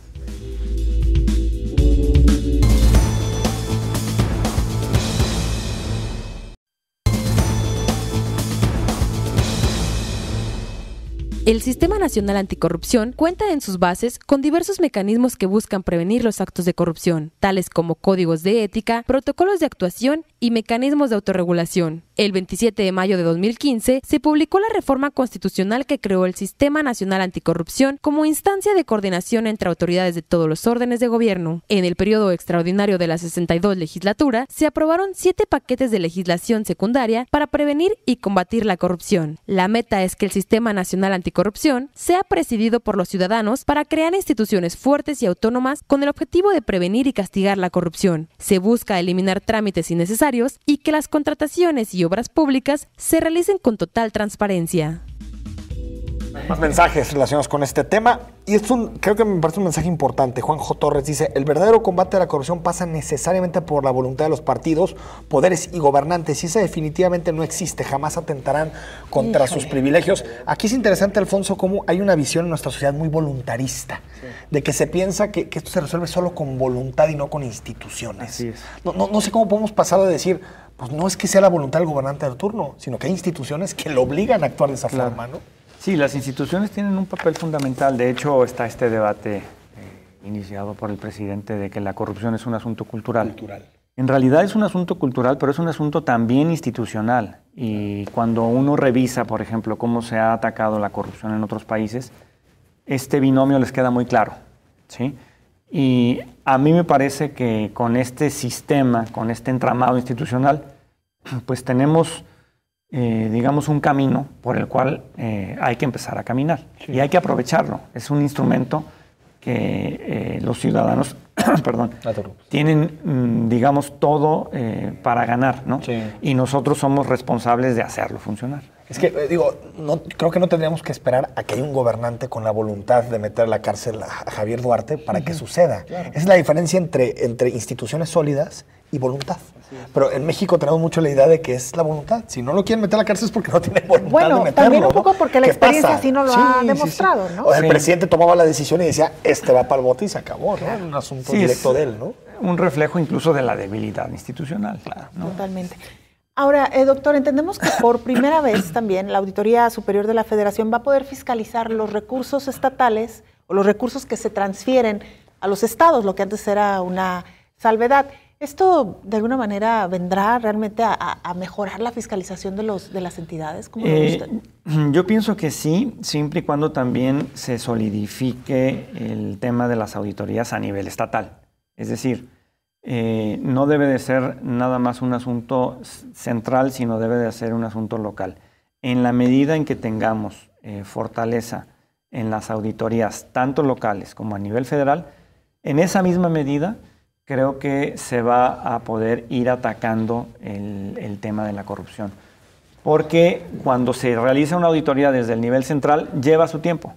El Sistema Nacional Anticorrupción cuenta en sus bases con diversos mecanismos que buscan prevenir los actos de corrupción, tales como códigos de ética, protocolos de actuación y mecanismos de autorregulación. El 27 de mayo de 2015 se publicó la reforma constitucional que creó el Sistema Nacional Anticorrupción como instancia de coordinación entre autoridades de todos los órdenes de gobierno. En el periodo extraordinario de la 62 legislatura, se aprobaron 7 paquetes de legislación secundaria para prevenir y combatir la corrupción. La meta es que el Sistema Nacional Anticorrupción sea presidido por los ciudadanos para crear instituciones fuertes y autónomas con el objetivo de prevenir y castigar la corrupción. Se busca eliminar trámites innecesarios y que las contrataciones y obras públicas se realicen con total transparencia. Más mensajes relacionados con este tema y creo que me parece un mensaje importante. Juan J. Torres dice, el verdadero combate a la corrupción pasa necesariamente por la voluntad de los partidos, poderes y gobernantes y esa definitivamente no existe, jamás atentarán contra sus privilegios. Aquí es interesante, Alfonso, cómo hay una visión en nuestra sociedad muy voluntarista, de que se piensa que esto se resuelve solo con voluntad y no con instituciones. Así es. No sé cómo podemos pasar de decir, pues no es que sea la voluntad del gobernante del turno, sino que hay instituciones que lo obligan a actuar de esa forma, ¿no? Sí, las instituciones tienen un papel fundamental. De hecho, está este debate iniciado por el presidente de que la corrupción es un asunto cultural. En realidad es un asunto cultural, pero es un asunto también institucional. Y cuando uno revisa, por ejemplo, cómo se ha atacado la corrupción en otros países, este binomio les queda muy claro, ¿sí? Y a mí me parece que con este sistema, con este entramado institucional, pues tenemos digamos, un camino por el cual hay que empezar a caminar. Y hay que aprovecharlo. Es un instrumento que los ciudadanos perdón, tienen, digamos, todo para ganar, ¿no? Sí. Y nosotros somos responsables de hacerlo funcionar. Es que, digo, creo que no tendríamos que esperar a que haya un gobernante con la voluntad de meter a la cárcel a Javier Duarte para que suceda. Claro. Esa es la diferencia entre instituciones sólidas y voluntad. Pero en México tenemos mucho la idea de que es la voluntad. Si no lo quieren meter a la cárcel es porque no tienen voluntad de meterlo. También un poco porque la experiencia así no lo ha demostrado, sí. ¿no? O sea, el presidente tomaba la decisión y decía, va para el bote y se acabó, ¿no? Era un asunto directo de él, ¿no? Un reflejo incluso de la debilidad institucional. Claro, ¿no? Totalmente. Ahora, doctor, entendemos que por primera vez también la Auditoría Superior de la Federación va a poder fiscalizar los recursos estatales o los recursos que se transfieren a los estados, lo que antes era una salvedad. ¿Esto de alguna manera vendrá realmente a mejorar la fiscalización de las entidades? ¿Cómo lo ve usted? Yo pienso que sí, siempre y cuando también se solidifique el tema de las auditorías a nivel estatal. Es decir, no debe de ser nada más un asunto central, sino debe de ser un asunto local. En la medida en que tengamos fortaleza en las auditorías, tanto locales como a nivel federal, en esa misma medida creo que se va a poder ir atacando el tema de la corrupción. Porque cuando se realiza una auditoría desde el nivel central, lleva su tiempo.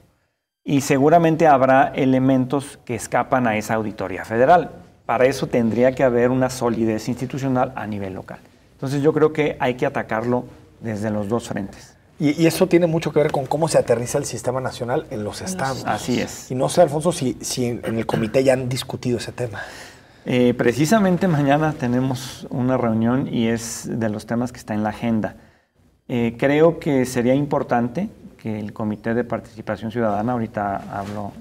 Y seguramente habrá elementos que escapan a esa auditoría federal. Para eso tendría que haber una solidez institucional a nivel local. Entonces yo creo que hay que atacarlo desde los dos frentes. Y eso tiene mucho que ver con cómo se aterriza el sistema nacional en los estados. Así es. Y no sé, Alfonso, si en el comité ya han discutido ese tema. Precisamente mañana tenemos una reunión y es de los temas que está en la agenda. Creo que sería importante que el Comité de Participación Ciudadana, ahorita hablo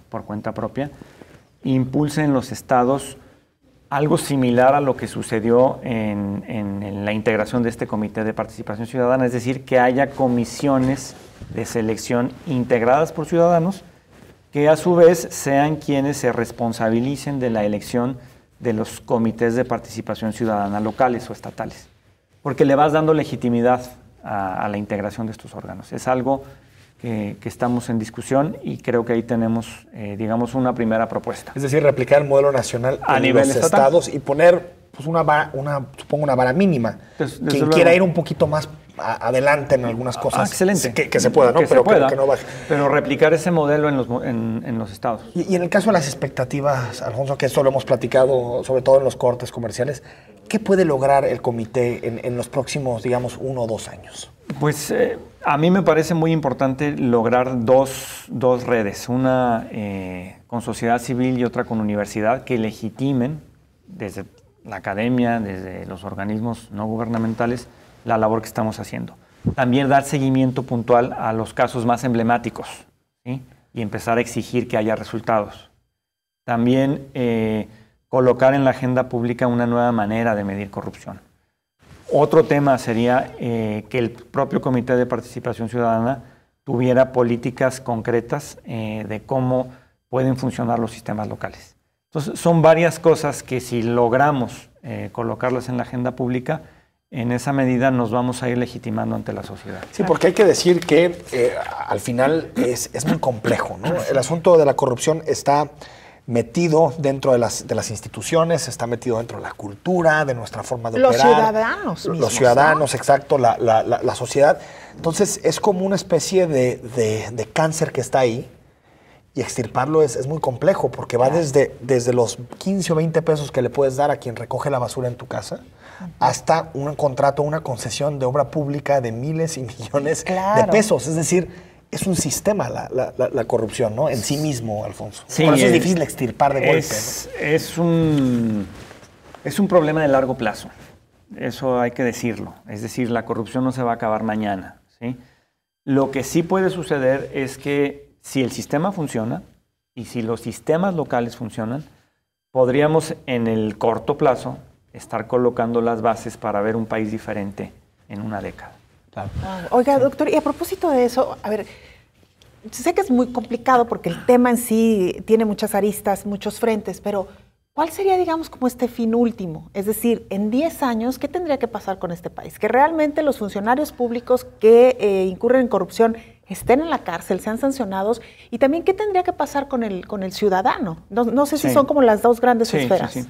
por cuenta propia, impulse en los estados algo similar a lo que sucedió en la integración de este Comité de Participación Ciudadana, es decir, que haya comisiones de selección integradas por ciudadanos que a su vez sean quienes se responsabilicen de la elección de los comités de participación ciudadana locales o estatales, porque le vas dando legitimidad a la integración de estos órganos. Es algo que estamos en discusión y creo que ahí tenemos, digamos, una primera propuesta. Es decir, replicar el modelo nacional a nivel los estatal. Estados y poner pues, una vara mínima. Quien quiera ir un poquito más adelante en algunas cosas. Excelente. Que se pueda, ¿no? Pero que no baje. Pero replicar ese modelo en los estados. Y en el caso de las expectativas, Alfonso, que esto lo hemos platicado sobre todo en los cortes comerciales, ¿qué puede lograr el comité en los próximos, digamos, 1 o 2 años? Pues a mí me parece muy importante lograr dos redes, una con sociedad civil y otra con universidad, que legitimen desde la academia, desde los organismos no gubernamentales, la labor que estamos haciendo. También dar seguimiento puntual a los casos más emblemáticos, ¿sí? Y empezar a exigir que haya resultados. También colocar en la agenda pública una nueva manera de medir corrupción. Otro tema sería que el propio Comité de Participación Ciudadana tuviera políticas concretas de cómo pueden funcionar los sistemas locales. Entonces, son varias cosas que si logramos colocarlas en la agenda pública, en esa medida nos vamos a ir legitimando ante la sociedad. Sí, porque hay que decir que al final es muy complejo, ¿no? El asunto de la corrupción está metido dentro de las instituciones, está metido dentro de la cultura, de nuestra forma de operar. Los ciudadanos, ¿no? Exacto, la sociedad. Entonces, es como una especie de cáncer que está ahí, y extirparlo es muy complejo, porque va desde los 15 o 20 pesos que le puedes dar a quien recoge la basura en tu casa, hasta un contrato, una concesión de obra pública de miles y millones de pesos. Es decir, es un sistema la corrupción, ¿no? En sí mismo, Alfonso. Sí, por eso es difícil extirpar de golpe, ¿no? Es un problema de largo plazo. Eso hay que decirlo. Es decir, la corrupción no se va a acabar mañana, ¿sí? Lo que sí puede suceder es que si el sistema funciona y si los sistemas locales funcionan, podríamos en el corto plazo estar colocando las bases para ver un país diferente en una década. Claro. Oiga, doctor, y a propósito de eso, a ver, sé que es muy complicado porque el tema en sí tiene muchas aristas, muchos frentes, pero ¿Cuál sería, digamos, como este fin último? Es decir, en 10 años, ¿qué tendría que pasar con este país? Que realmente los funcionarios públicos que incurren en corrupción estén en la cárcel, sean sancionados, y también qué tendría que pasar con el ciudadano. No sé si son como las dos grandes esferas. Sí.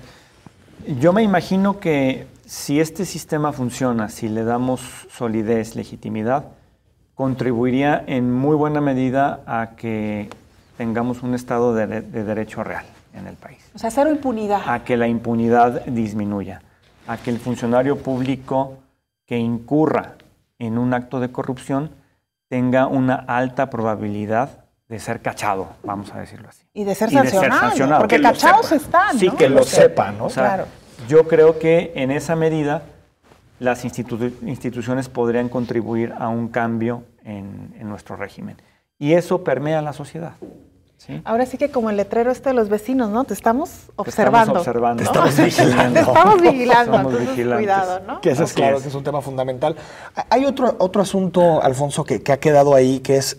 Yo me imagino que si este sistema funciona, si le damos solidez, legitimidad, contribuiría en muy buena medida a que tengamos un Estado de derecho real en el país. O sea, cero impunidad. A que la impunidad disminuya, a que el funcionario público que incurra en un acto de corrupción tenga una alta probabilidad de ser cachado, vamos a decirlo así. Y de ser sancionado, porque cachados están, Sí, ¿no? que lo sepa, ¿no? O sea, Claro. yo creo que en esa medida las instituciones podrían contribuir a un cambio en nuestro régimen. Y eso permea la sociedad. ¿Sí? Ahora sí que como el letrero de los vecinos, ¿no? Te estamos observando. Te estamos observando. ¿no? Te estamos vigilando. Te estamos vigilando, Somos entonces vigilantes. cuidado, ¿no? Que eso es claro, que es un tema fundamental. Hay otro asunto, Alfonso, que ha quedado ahí, que es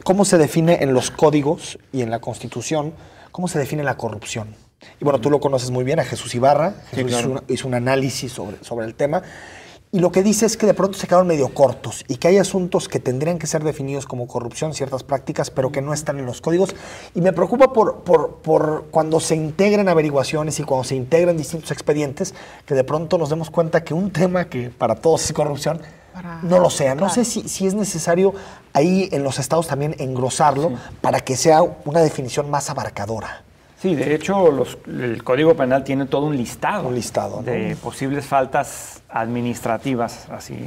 cómo se define en los códigos y en la Constitución, cómo se define la corrupción. Y bueno, tú lo conoces muy bien, a Jesús Ibarra. Jesús hizo un análisis sobre el tema. Y lo que dice es que de pronto se quedaron medio cortos y que hay asuntos que tendrían que ser definidos como corrupción, ciertas prácticas, pero que no están en los códigos. Y me preocupa por cuando se integran averiguaciones y cuando se integran distintos expedientes, que de pronto nos demos cuenta que un tema que para todos es corrupción, no lo sea. No sé si es necesario ahí en los estados también engrosarlo para que sea una definición más abarcadora. Sí, de hecho, el Código Penal tiene todo un listado, ¿no? De posibles faltas administrativas, así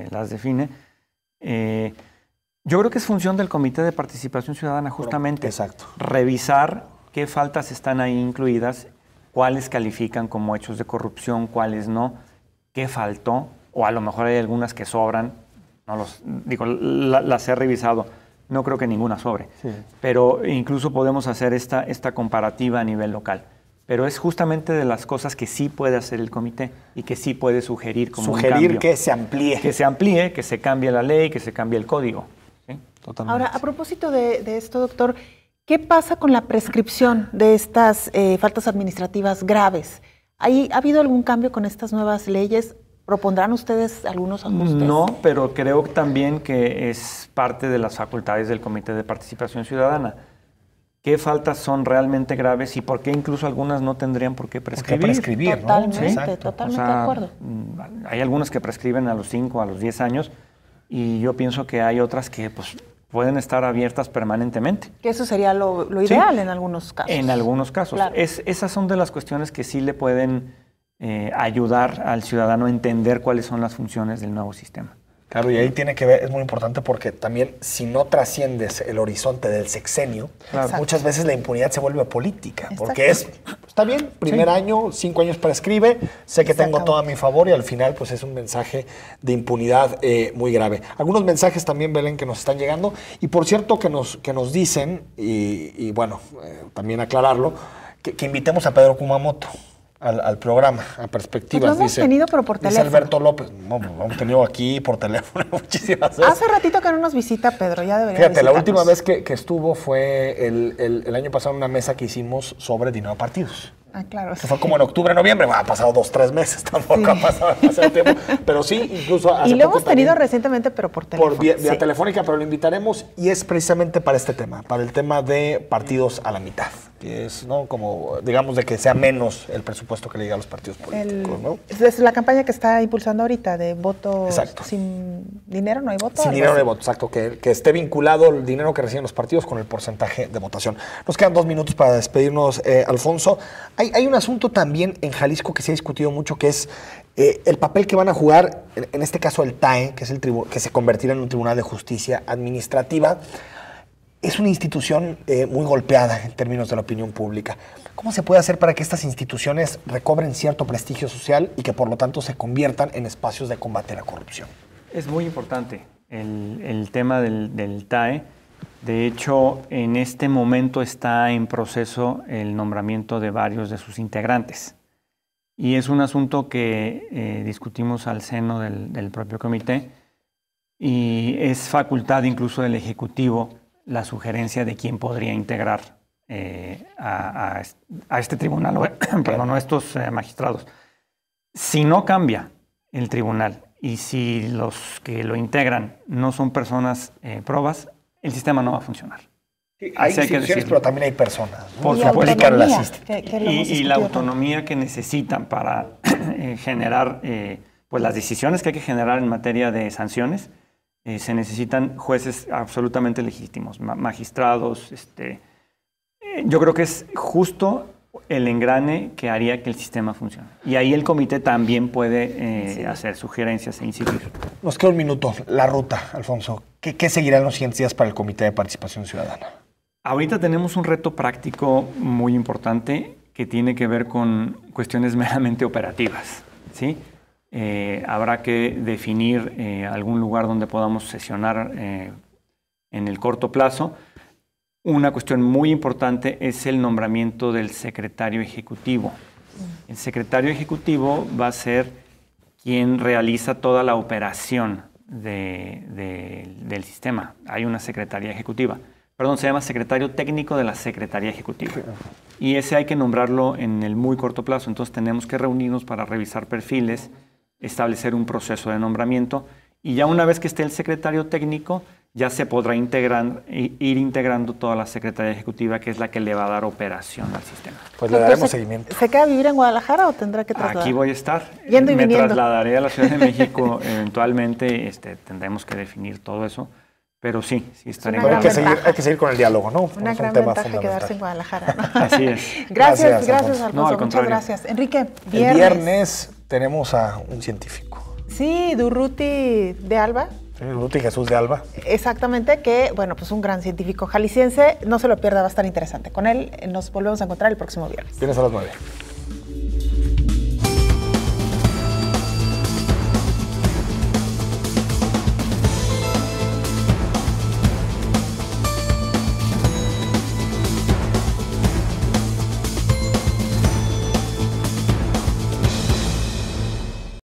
las define. Yo creo que es función del Comité de Participación Ciudadana justamente revisar qué faltas están ahí incluidas, cuáles califican como hechos de corrupción, cuáles no, qué faltó, o a lo mejor hay algunas que sobran, las he revisado. No creo que ninguna sobre, pero incluso podemos hacer esta comparativa a nivel local. Pero es justamente de las cosas que sí puede hacer el comité y que sí puede sugerir como un cambio. Que se amplíe. Que se amplíe, que se cambie la ley, que se cambie el código. ¿Sí? Totalmente. Ahora, a propósito de esto, doctor, ¿qué pasa con la prescripción de estas faltas administrativas graves? ¿Ha habido algún cambio con estas nuevas leyes? ¿Propondrán ustedes algunos ajustes? No, pero creo también que es parte de las facultades del Comité de Participación Ciudadana. ¿Qué faltas son realmente graves y por qué incluso algunas no tendrían por qué prescribir? Totalmente, totalmente de acuerdo. Hay algunas que prescriben a los 5, a los 10 años y yo pienso que hay otras que pueden estar abiertas permanentemente. Que eso sería lo ideal en algunos casos. En algunos casos. Claro. Esas son de las cuestiones que sí le pueden ayudar al ciudadano a entender cuáles son las funciones del nuevo sistema. Claro, y ahí tiene que ver, es muy importante porque también si no trasciendes el horizonte del sexenio, muchas veces la impunidad se vuelve política, porque está bien, primer año, 5 años prescribe, sé que tengo todo a mi favor y al final pues es un mensaje de impunidad muy grave. Algunos mensajes también, Belén, que nos están llegando y por cierto que nos dicen, y bueno, también aclararlo, que invitemos a Pedro Kumamoto al programa, a Perspectivas. Pues lo hemos tenido, pero por teléfono. Dice Alberto López. No, lo hemos tenido aquí por teléfono muchísimas veces. Hace ratito que no nos visita, Pedro, ya debería Fíjate, la última vez que estuvo fue el año pasado en una mesa que hicimos sobre dinero a partidos. Ah, claro. Que fue como en octubre, noviembre. Bueno, ha pasado 2-3 meses, tampoco ha pasado demasiado tiempo. Pero sí, incluso hace Y lo poco hemos tenido recientemente, pero por teléfono. Por vía telefónica, pero lo invitaremos y es precisamente para este tema, para el tema de partidos a la mitad. Que es, ¿no? Como, digamos, de que sea menos el presupuesto que le llega a los partidos políticos, ¿no? Es la campaña que está impulsando ahorita de voto exacto. Sin dinero no hay voto. Sin dinero no hay voto, exacto. Que esté vinculado el dinero que reciben los partidos con el porcentaje de votación. Nos quedan 2 minutos para despedirnos, Alfonso. Hay un asunto también en Jalisco que se ha discutido mucho, que es el papel que van a jugar, en este caso el TAE, que es que se convertirá en un tribunal de justicia administrativa. Es una institución muy golpeada en términos de la opinión pública. ¿Cómo se puede hacer para que estas instituciones recobren cierto prestigio social y que por lo tanto se conviertan en espacios de combate a la corrupción? Es muy importante el tema del TAE. De hecho, en este momento está en proceso el nombramiento de varios de sus integrantes. Y es un asunto que discutimos al seno del propio comité y es facultad incluso del Ejecutivo la sugerencia de quién podría integrar a este tribunal, perdón, a estos magistrados. Si no cambia el tribunal y si los que lo integran no son personas probas, el sistema no va a funcionar. Sí, hay instituciones, pero también hay personas, ¿no? Por supuesto. Y la autonomía que necesitan para generar pues las decisiones que hay que generar en materia de sanciones. Se necesitan jueces absolutamente legítimos, magistrados. Yo creo que es justo el engrane que haría que el sistema funcione. Y ahí el comité también puede hacer sugerencias e incidir. Nos queda un minuto. La ruta, Alfonso. ¿Qué seguirán los siguientes días para el Comité de Participación Ciudadana? Ahorita tenemos un reto práctico muy importante que tiene que ver con cuestiones meramente operativas, ¿sí? Habrá que definir algún lugar donde podamos sesionar en el corto plazo. Una cuestión muy importante es el nombramiento del secretario ejecutivo. El secretario ejecutivo va a ser quien realiza toda la operación del sistema. Hay una secretaría ejecutiva. Perdón, se llama secretario técnico de la Secretaría Ejecutiva. Y ese hay que nombrarlo en el muy corto plazo. Entonces tenemos que reunirnos para revisar perfiles, establecer un proceso de nombramiento. Y ya una vez que esté el secretario técnico, ya se podrá ir integrando toda la Secretaría Ejecutiva, que es la que le va a dar operación al sistema. Pues le daremos seguimiento. ¿Se queda a vivir en Guadalajara o tendrá que trasladar? Aquí voy a estar. Yendo y Me viniendo. trasladaré a la Ciudad de México eventualmente. Tendremos que definir todo eso. Pero sí estaremos. Hay que seguir con el diálogo, ¿no? Una gran ventaja quedarse en Guadalajara, ¿no? Así es. Gracias, Alfonso. No, al Muchas contrario. gracias. Enrique, El viernes tenemos a un científico. Sí, Durruti de Alba. Durruti Jesús de Alba. Exactamente, que, bueno, pues un gran científico jalisciense. No se lo pierda, va a estar interesante. Con él nos volvemos a encontrar el próximo viernes. Viernes a las 9.